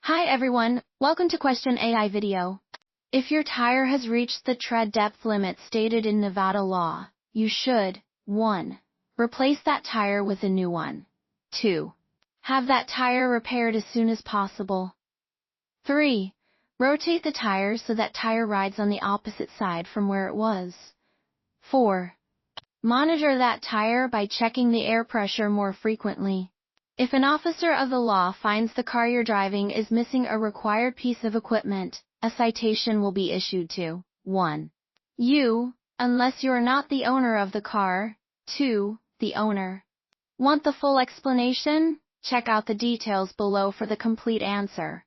Hi everyone, welcome to Question AI video. If your tire has reached the tread depth limit stated in Nevada law, you should 1. Replace that tire with a new one. 2. Have that tire repaired as soon as possible. 3. Rotate the tire so that tire rides on the opposite side from where it was. 4. Monitor that tire by checking the air pressure more frequently. If an officer of the law finds the car you're driving is missing a required piece of equipment, a citation will be issued to 1. You, unless you're not the owner of the car, 2. The owner. Want the full explanation? Check out the details below for the complete answer.